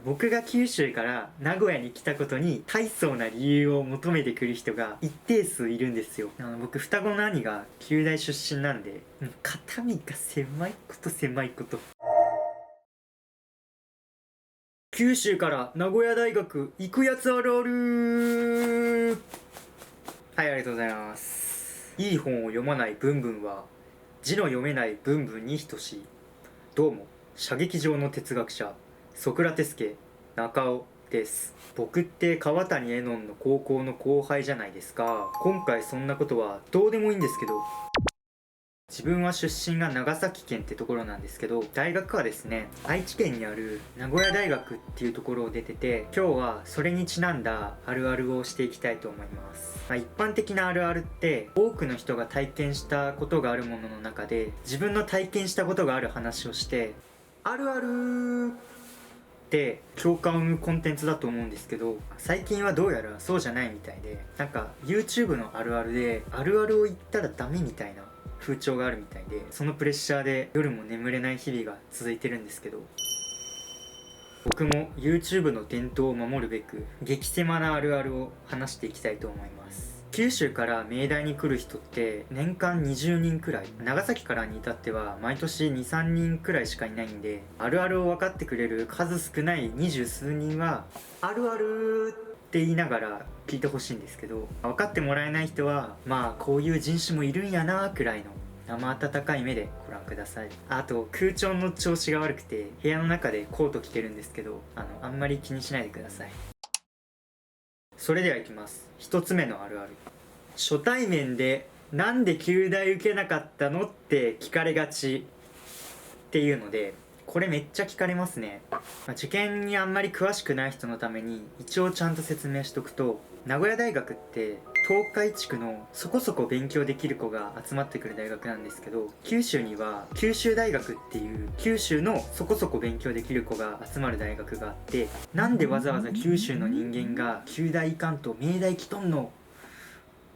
僕が九州から名古屋に来たことに大層な理由を求めてくる人が一定数いるんですよ。僕双子の兄が九大出身なんで、肩身が狭いこと狭いこと。九州から名古屋大学行くやつあるある。はい、ありがとうございます。いい本を読まないブンブンは字の読めないブンブンに等しい。どうも射撃場の哲学者ソクラテス家中尾です。僕って川谷絵音の高校の後輩じゃないですか。今回そんなことはどうでもいいんですけど、自分は出身が長崎県ってところなんですけど、大学はですね、愛知県にある名古屋大学っていうところを出てて、今日はそれにちなんだあるあるをしていきたいと思います。一般的なあるあるって多くの人が体験したことがあるものの中で、自分の体験したことがある話をしてあるあるって共感を生むコンテンツだと思うんですけど、最近はどうやらそうじゃないみたいで、YouTube のあるあるであるあるを言ったらダメみたいな風潮があるみたいで、そのプレッシャーで夜も眠れない日々が続いてるんですけど、僕も YouTube の伝統を守るべく激狭なあるあるを話していきたいと思います。九州から明大に来る人って年間20人くらい、長崎からに至っては毎年 2,3 人くらいしかいないんで、あるあるを分かってくれる数少ない20数人はあるあるって言いながら聞いてほしいんですけど、分かってもらえない人はこういう人種もいるんやなくらいの生温かい目でご覧ください。あと空調の調子が悪くて部屋の中でコート着てるんですけど、あんまり気にしないでください。それではいきます。一つ目のあるある。初対面でなんで旧大受けなかったのって聞かれがちっていうので、これめっちゃ聞かれますね。受験にあんまり詳しくない人のために一応ちゃんと説明しとくと、名古屋大学って東海地区のそこそこ勉強できる子が集まってくる大学なんですけど、九州には九州大学っていう九州のそこそこ勉強できる子が集まる大学があって、なんでわざわざ九州の人間が九大行かんと明大来とんの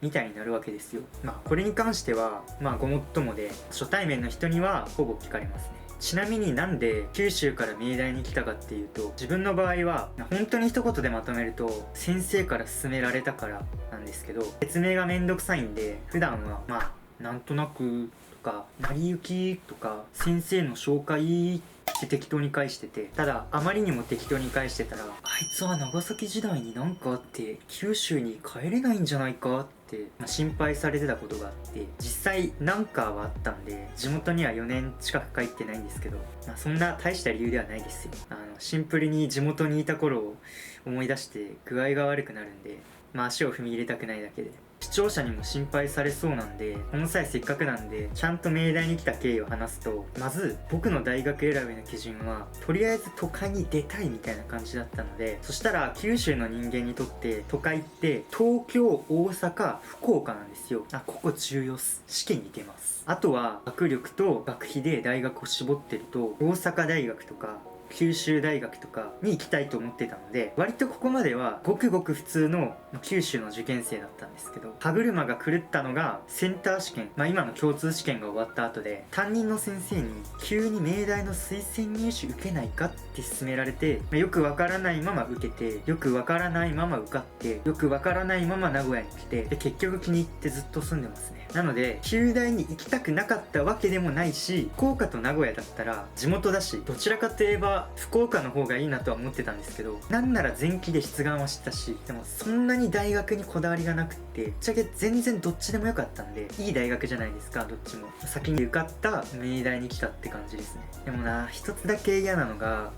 みたいになるわけですよ。これに関してはごもっともで、初対面の人にはほぼ聞かれますね。ちなみになんで九州から明大に来たかっていうと、自分の場合は本当に一言でまとめると先生から勧められたからなんですけど、説明がめんどくさいんで、普段はなんとなくとか成り行きとか先生の紹介って適当に返してて、ただあまりにも適当に返してたら、あいつは長崎時代になんかあって九州に帰れないんじゃないかって心配されてたことがあって、実際なんかはあったんで地元には4年近く帰ってないんですけど、そんな大した理由ではないですよ。シンプルに地元にいた頃を思い出して具合が悪くなるんで、足を踏み入れたくないだけで。視聴者にも心配されそうなんで、この際せっかくなんでちゃんと明大に来た経緯を話すと、まず僕の大学選びの基準はとりあえず都会に出たいみたいな感じだったので、そしたら九州の人間にとって都会って東京、大阪、福岡なんですよ。ここ重要っす。試験に出ます。あとは学力と学費で大学を絞ってると、大阪大学とか九州大学とかに行きたいと思ってたので、割とここまではごくごく普通の九州の受験生だったんですけど、歯車が狂ったのがセンター試験、今の共通試験が終わった後で、担任の先生に急に明大の推薦入試受けないかって勧められて、よくわからないまま受けて、よくわからないまま受かって、よくわからないまま名古屋に来て、で結局気に入ってずっと住んでますね。なので九大に行きたくなかったわけでもないし、福岡と名古屋だったら地元だし、どちらかといえば福岡の方がいいなとは思ってたんですけど、なんなら前期で出願はしてたし、でもそんなに大学にこだわりがなくって、ぶっちゃけ全然どっちでもよかったんで、いい大学じゃないですか、どっちも。先に受かった明大に来たって感じですね。でも一つだけ嫌なのが、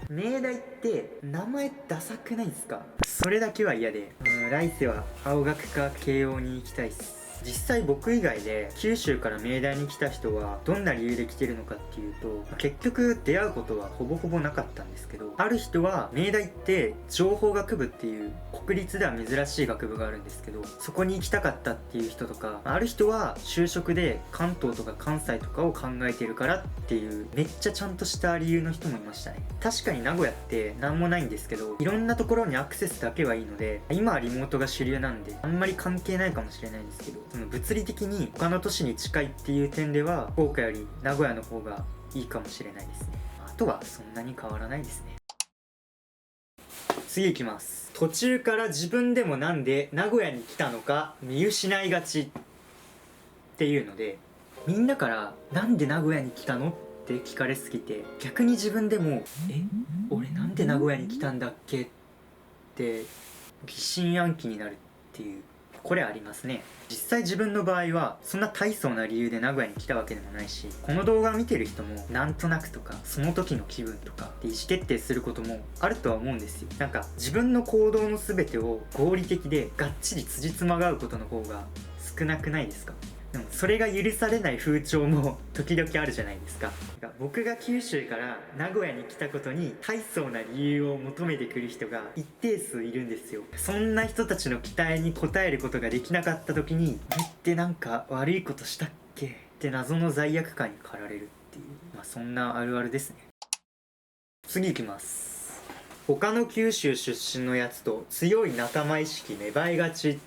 明大って名前ダサくないですか？それだけは嫌で、来世は青学か慶応に行きたいっす。実際僕以外で九州から明大に来た人はどんな理由で来てるのかっていうと、結局出会うことはほぼほぼなかったんですけど、ある人は明大って情報学部っていう国立では珍しい学部があるんですけど、そこに行きたかったっていう人とか、ある人は就職で関東とか関西とかを考えてるからっていうめっちゃちゃんとした理由の人もいましたね。確かに名古屋って何もないんですけど、いろんなところにアクセスだけはいいので、今はリモートが主流なんであんまり関係ないかもしれないんですけど、その物理的に他の都市に近いっていう点では福岡より名古屋の方がいいかもしれないですね。あとはそんなに変わらないですね。次いきます。途中から自分でもなんで名古屋に来たのか見失いがちっていうので、みんなからなんで名古屋に来たのって聞かれすぎて、逆に自分でも俺なんで名古屋に来たんだっけって疑心暗鬼になるっていう、これありますね。実際自分の場合はそんな大層な理由で名古屋に来たわけでもないし、この動画を見てる人もなんとなくとかその時の気分とかで意思決定することもあるとは思うんですよ。なんか自分の行動の全てを合理的でがっちり辻褄が合うことの方が少なくないですか？でもそれが許されない風潮も時々あるじゃないですか。僕が九州から名古屋に来たことに大層な理由を求めてくる人が一定数いるんですよ。そんな人たちの期待に応えることができなかった時に、俺ってなんか悪いことしたっけって謎の罪悪感に駆られるっていう、そんなあるあるですね。次いきます。他の九州出身のやつと強い仲間意識芽生えがちっ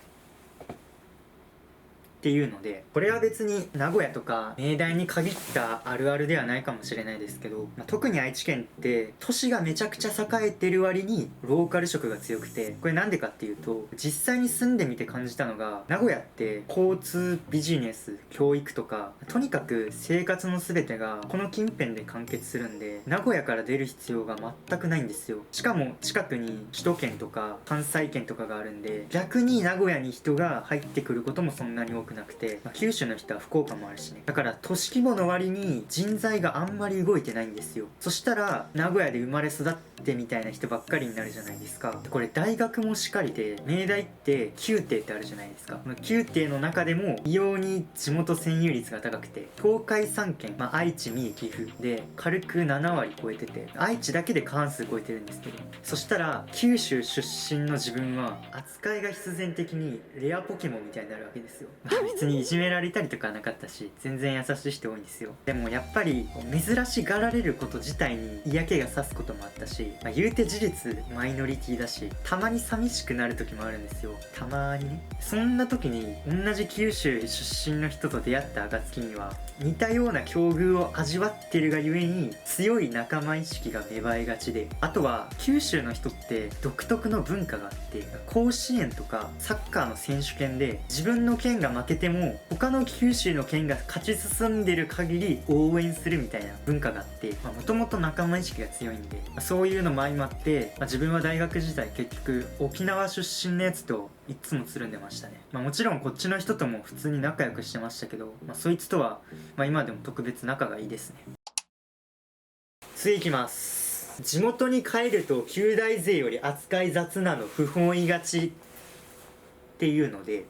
ていうので、これは別に名古屋とか明大に限ったあるあるではないかもしれないですけど、特に愛知県って都市がめちゃくちゃ栄えてる割にローカル色が強くて、これなんでかっていうと、実際に住んでみて感じたのが、名古屋って交通、ビジネス、教育とかとにかく生活の全てがこの近辺で完結するんで、名古屋から出る必要が全くないんですよ。しかも近くに首都圏とか関西圏とかがあるんで、逆に名古屋に人が入ってくることもそんなに多くなくて、九州の人は福岡もあるしね。だから都市規模の割に人材があんまり動いてないんですよ。そしたら名古屋で生まれ育ってみたいな人ばっかりになるじゃないですか。これ大学もしっかりで、明大って9帝ってあるじゃないですか。この9帝の中でも異様に地元占有率が高くて、東海3県、愛知、三重、岐阜で軽く7割超えてて、愛知だけで過半数超えてるんですけど、そしたら九州出身の自分は扱いが必然的にレアポケモンみたいになるわけですよ。別にいじめられたりとかはなかったし、全然優しい人多いんですよ。でもやっぱり珍しがられること自体に嫌気がさすこともあったし、言うて事実マイノリティだし、たまに寂しくなる時もあるんですよ。たまにね。そんな時に同じ九州出身の人と出会った暁には、似たような境遇を味わってるがゆえに強い仲間意識が芽生えがちで、あとは九州の人って独特の文化があって、甲子園とかサッカーの選手権で自分の県が負けても他の九州の県が勝ち進んでる限り応援するみたいな文化があって、もともと仲間意識が強いんで、そういうのも相まって、自分は大学時代結局沖縄出身のやつといつもつるんでましたね。もちろんこっちの人とも普通に仲良くしてましたけど、そいつとは、今でも特別仲がいいですね。次いきます。地元に帰ると旧大勢より扱い雑なの不本意がちっていうので、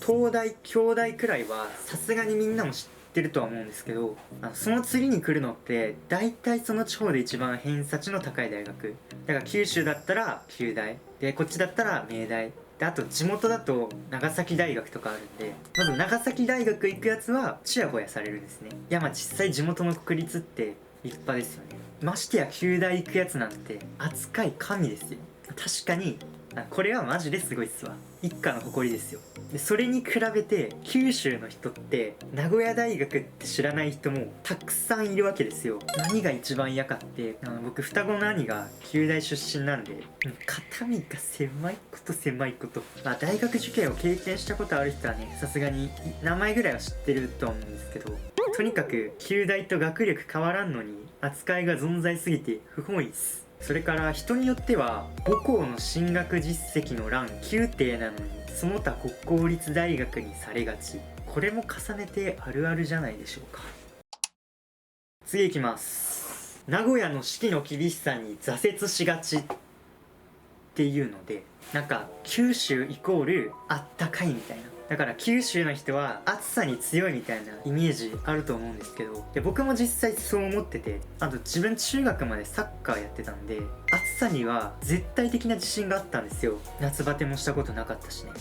東大京大くらいはさすがにみんなも知ってるとは思うんですけど、その次に来るのって大体その地方で一番偏差値の高い大学だから、九州だったら九大で、こっちだったら明大で、あと地元だと長崎大学とかあるんで、まず長崎大学行くやつはチヤホヤされるんですね。いや実際地元の国立って立派ですよね。ましてや九大行くやつなんて扱い神ですよ。確かにこれはマジですごいっすわ。一家の誇りですよ。でそれに比べて九州の人って名古屋大学って知らない人もたくさんいるわけですよ。何が一番嫌かって、僕双子の兄が九大出身なんで、肩身が狭いこと狭いこと、大学受験を経験したことある人はね、さすがに名前ぐらいは知ってると思うんですけど、とにかく九大と学力変わらんのに扱いが存在すぎて不本意っす。それから人によっては母校の進学実績の欄9帝なのにその他国公立大学にされがち。これも重ねてあるあるじゃないでしょうか。次いきます。名古屋の四季の厳しさに挫折しがちっていうので、九州イコールあったかいみたいな、だから九州の人は暑さに強いみたいなイメージあると思うんですけど、で僕も実際そう思ってて、あと自分中学までサッカーやってたんで、暑さには絶対的な自信があったんですよ。夏バテもしたことなかったしね。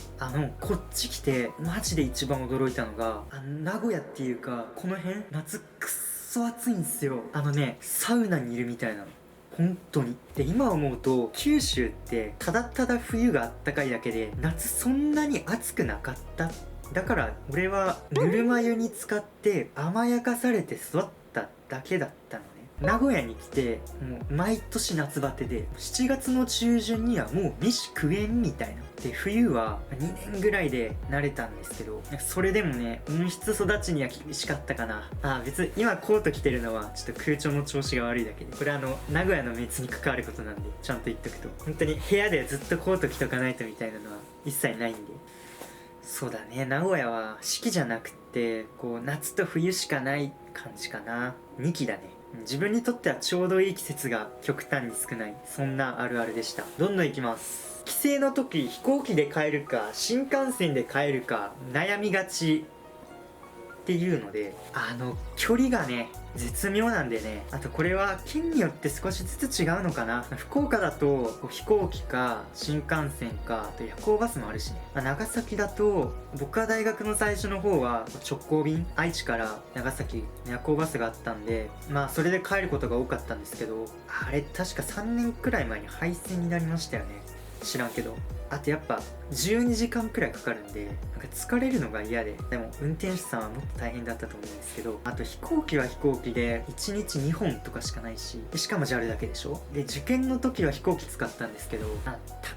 こっち来てマジで一番驚いたのが、名古屋っていうかこの辺夏くっそ暑いんですよ。サウナにいるみたいなの、本当に。で今思うと九州ってただただ冬があったかいだけで夏そんなに暑くなかった。だから俺はぬるま湯に浸かって甘やかされて育っただけだったのね。名古屋に来てもう毎年夏バテで7月の中旬にはもう飯食えんみたいな。で冬は2年ぐらいで慣れたんですけど、それでもね温室育ちには厳しかったかな。別に今コート着てるのはちょっと空調の調子が悪いだけで、これ名古屋の熱に関わることなんでちゃんと言っとくと、本当に部屋でずっとコート着とかないとみたいなのは一切ないんで。そうだね、名古屋は四季じゃなくてこう夏と冬しかない感じかな。2期だね。自分にとってはちょうどいい季節が極端に少ない、そんなあるあるでした。どんどんいきます。帰省の時飛行機で帰るか新幹線で帰るか悩みがちっていうので、距離がね絶妙なんでね。あとこれは県によって少しずつ違うのかな。福岡だと飛行機か新幹線か、あと夜行バスもあるしね。長崎だと僕は大学の最初の方は直行便、愛知から長崎夜行バスがあったんで、それで帰ることが多かったんですけど、あれ確か3年くらい前に廃線になりましたよね。知らんけど。あとやっぱ12時間くらいかかるんで、なんか疲れるのが嫌で。でも運転手さんはもっと大変だったと思うんですけど、あと飛行機は飛行機で1日2本とかしかないし、しかも JAL だけでしょ。で受験の時は飛行機使ったんですけど、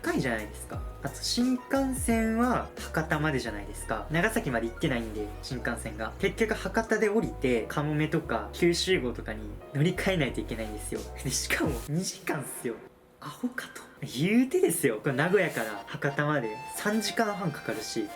高いじゃないですか。あと新幹線は博多までじゃないですか。長崎まで行ってないんで新幹線が結局博多で降りてかもめとか九州号とかに乗り換えないといけないんですよ。でしかも2時間っすよ。アホかと言うてですよ。これ名古屋から博多まで3時間半かかるし、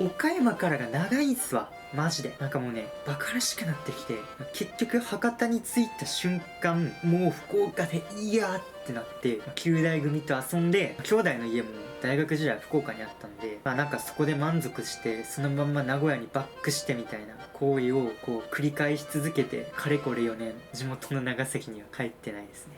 岡山からが長いんすわマジで。なんかもうねバカらしくなってきて、結局博多に着いた瞬間もう福岡でいいやってなって、9代組と遊んで、兄弟の家も大学時代福岡にあったんで、なんかそこで満足してそのまんま名古屋にバックしてみたいな行為をこう繰り返し続けて、かれこれ4年地元の長崎には帰ってないですね。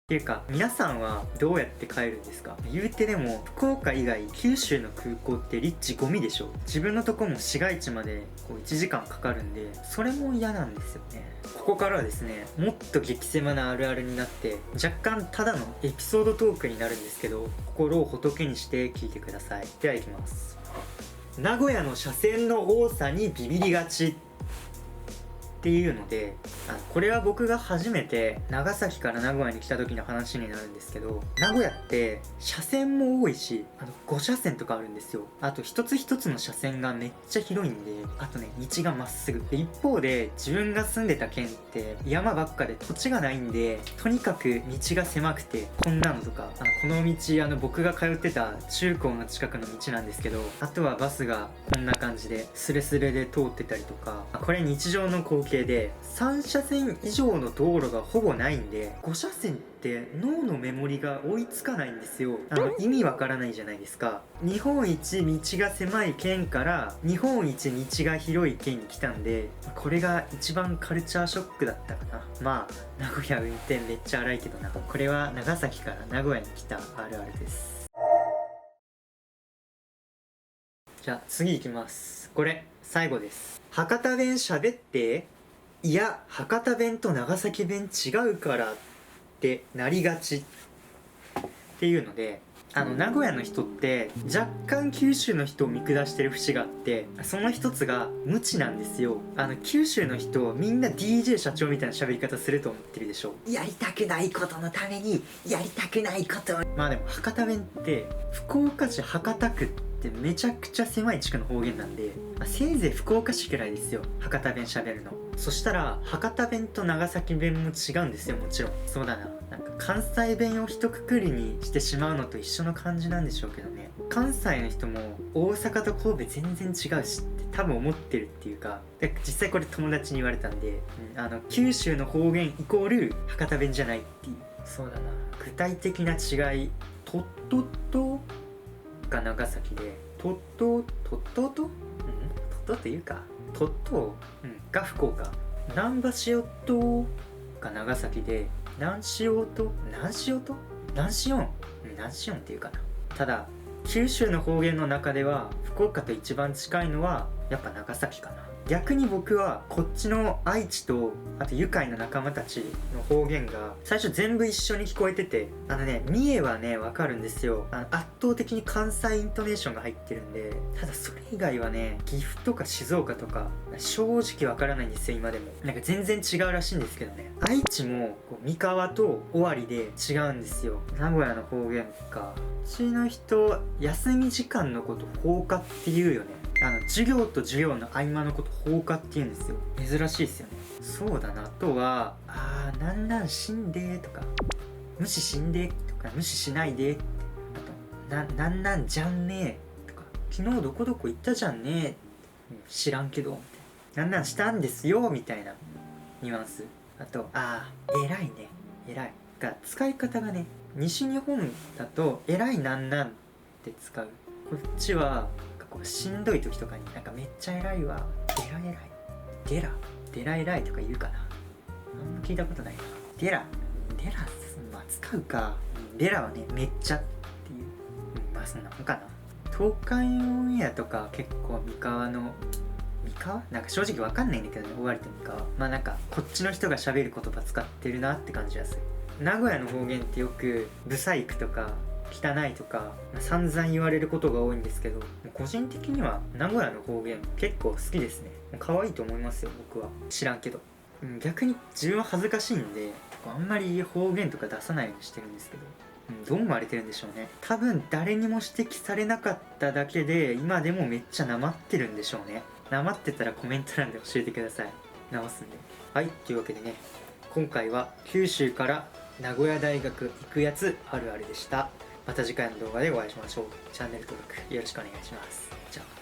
っていうか皆さんはどうやって帰るんですか？言うてでも福岡以外九州の空港って立地ゴミでしょ。自分のとこも市街地までこう1時間かかるんで、それも嫌なんですよね。ここからはですねもっと激狭なあるあるになって、若干ただのエピソードトークになるんですけど、心を仏にして聞いてください。ではいきます。名古屋の車線の多さにビビりがちっていうので、これは僕が初めて長崎から名古屋に来た時の話になるんですけど、名古屋って車線も多いし、5車線とかあるんですよ。あと一つ一つの車線がめっちゃ広いんで、あとね道がまっすぐで、一方で自分が住んでた県って山ばっかで土地がないんで、とにかく道が狭くて、こんなのとかこの道僕が通ってた中高の近くの道なんですけど、あとはバスがこんな感じでスレスレで通ってたりとか、これ日常の光景で3車線以上の道路がほぼないんで、5車線って脳のメモリが追いつかないんですよ。意味わからないじゃないですか。日本一道が狭い県から日本一道が広い県に来たんで、これが一番カルチャーショックだったかな。名古屋運転めっちゃ荒いけどな。これは長崎から名古屋に来たあるあるです。じゃあ次いきます。これ最後です。博多弁喋って、いや博多弁と長崎弁違うからってなりがちっていうので、名古屋の人って若干九州の人を見下してる節があって、その一つが無知なんですよ。九州の人みんな DJ 社長みたいな喋り方すると思ってるでしょ。やりたくないことのためにやりたくないことを。でも博多弁って福岡市博多区ってめちゃくちゃ狭い地区の方言なんで、せいぜい福岡市くらいですよ博多弁喋るの。そしたら博多弁と長崎弁も違うんですよ。もちろんそうだな、なんか関西弁を一括りにしてしまうのと一緒の感じなんでしょうけどね。関西の人も大阪と神戸全然違うしって多分思ってるっていうか、で実際これ友達に言われたんで、九州の方言イコール博多弁じゃないっていう。そうだな、具体的な違い、とっとっとが長崎で、とっとっていうかとっとが福岡、なんばしおとが長崎で、なんしおとなんしおっていうかな。ただ九州の方言の中では福岡と一番近いのはやっぱ長崎かな。逆に僕はこっちの愛知とあと愉快な仲間たちの方言が最初全部一緒に聞こえてて、三重はねわかるんですよ。圧倒的に関西イントネーションが入ってるんで、ただそれ以外はね、岐阜とか静岡とか正直わからないんですよ。今でもなんか全然違うらしいんですけどね。愛知も三河と尾張で違うんですよ。名古屋の方言か、うちの人休み時間のこと放課って言うよね。授業と授業の合間のこと放課って言うんですよ。珍しいですよね。そうだな。あとはなんなん死んでとか、無視しんでとか、無視しないで、あとなんなんじゃんねとか、昨日どこどこ行ったじゃんね、知らんけどみたいな、なんなんしたんですよみたいなニュアンス。あと偉いね、偉いが使い方がね、西日本だと偉いなんなんって使う。こっちはこうしんどい時とかになんかめっちゃ偉いわ、デラ偉いとか言うかな。あんま聞いたことないな。デラまあ使うか。デラはねめっちゃっていう、まあそんなもんかな。東海オンエアとか結構三河なんか正直わかんないんだけどね、尾張と三河。まあなんかこっちの人が喋る言葉使ってるなって感じがする。名古屋の方言ってよくブサイクとか汚いとか散々言われることが多いんですけど、個人的には名古屋の方言結構好きですね。可愛いと思いますよ、僕は。知らんけど。逆に自分は恥ずかしいんであんまり方言とか出さないようにしてるんですけど、どう思われてるんでしょうね。多分誰にも指摘されなかっただけで今でもめっちゃなまってるんでしょうね。なまってたらコメント欄で教えてください。直すんで。はい、というわけでね、今回は九州から名古屋大学行くやつあるあるでした。また次回の動画でお会いしましょう。チャンネル登録よろしくお願いします。じゃあ。